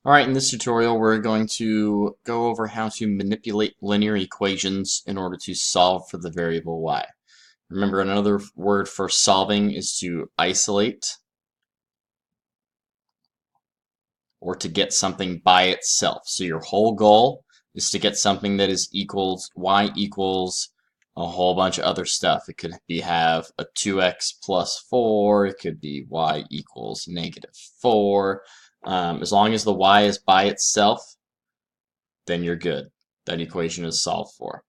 Alright, in this tutorial we're going to go over how to manipulate linear equations in order to solve for the variable y. Remember, another word for solving is to isolate or to get something by itself. So your whole goal is to get something that is equals y equals a whole bunch of other stuff. It could be have a 2x plus 4, it could be y equals negative 4. As long as the y is by itself, then you're good. That equation is solved for.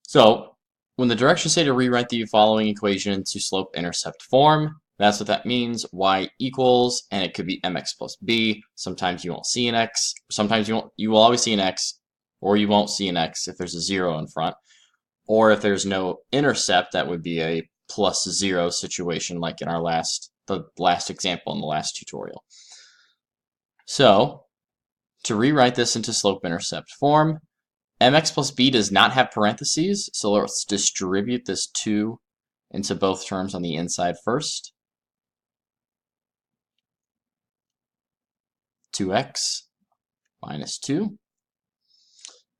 So when the directions say to rewrite the following equation into slope-intercept form, that's what that means. Y equals, and it could be mx plus b. Sometimes you won't see an x. Sometimes you will always see an x, or you won't see an x if there's a 0 in front. Or if there's no intercept, that would be a plus 0 situation, like in the last example in the last tutorial. So to rewrite this into slope-intercept form, mx plus b does not have parentheses, so let's distribute this 2 into both terms on the inside first. 2x minus 2.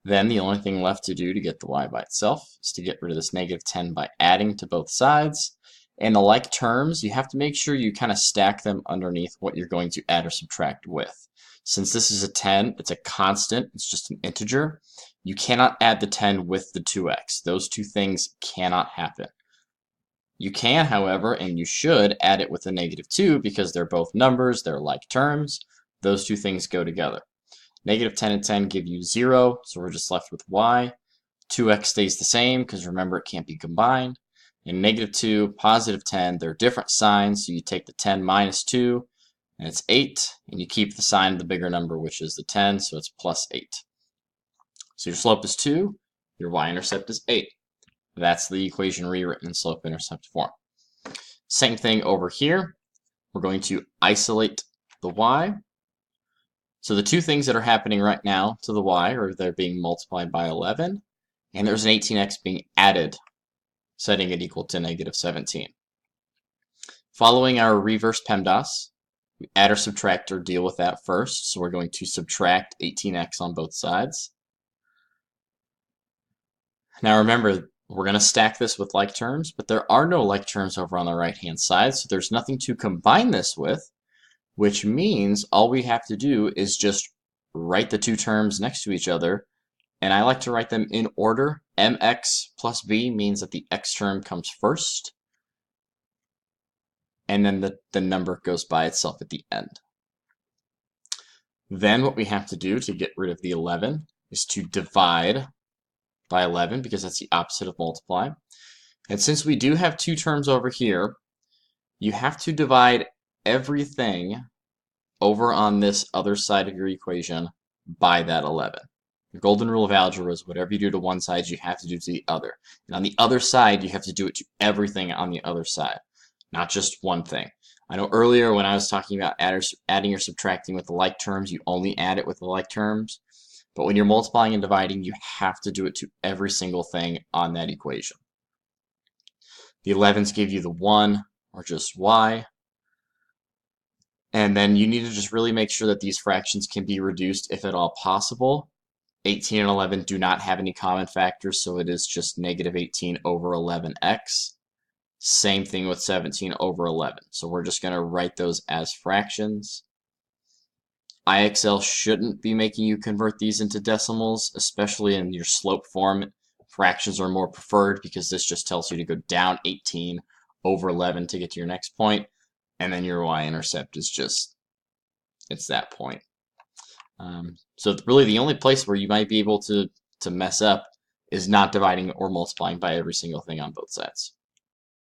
Then the only thing left to do to get the y by itself is to get rid of this negative 10 by adding to both sides. And the like terms, you have to make sure you kind of stack them underneath what you're going to add or subtract with. Since this is a 10, it's a constant, it's just an integer, you cannot add the 10 with the 2x. Those two things cannot happen. You can, however, and you should, add it with a negative 2 because they're both numbers, they're like terms. Those two things go together. Negative 10 and 10 give you 0, so we're just left with y. 2x stays the same because remember it can't be combined. And negative 2, positive 10, they're different signs, so you take the 10 minus 2, and it's 8, and you keep the sign of the bigger number, which is the 10, so it's plus 8. So your slope is 2, your y-intercept is 8. That's the equation rewritten in slope-intercept form. Same thing over here. We're going to isolate the y. So the two things that are happening right now to the y are they're being multiplied by 11, and there's an 18x being added, setting it equal to negative 17. Following our reverse PEMDAS, we add or subtract or deal with that first. So we're going to subtract 18x on both sides. Now remember, we're going to stack this with like terms, but there are no like terms over on the right-hand side, so there's nothing to combine this with, which means all we have to do is just write the two terms next to each other, and I like to write them in order. Mx plus b means that the x term comes first, and then the number goes by itself at the end. Then what we have to do to get rid of the 11 is to divide by 11, because that's the opposite of multiply. And since we do have two terms over here, you have to divide everything over on this other side of your equation by that 11. The golden rule of algebra is whatever you do to one side, you have to do to the other. And on the other side, you have to do it to everything on the other side, not just one thing. I know earlier when I was talking about adding or subtracting with the like terms, you only add it with the like terms. But when you're multiplying and dividing, you have to do it to every single thing on that equation. The 11s give you the 1, or just y. And then you need to just really make sure that these fractions can be reduced if at all possible. 18 and 11 do not have any common factors, so it is just negative 18 over 11x. Same thing with 17 over 11. So we're just going to write those as fractions. IXL shouldn't be making you convert these into decimals, especially in your slope form. Fractions are more preferred because this just tells you to go down 18 over 11 to get to your next point, and then your y-intercept is just, it's that point. So really the only place where you might be able to mess up is not dividing or multiplying by every single thing on both sides.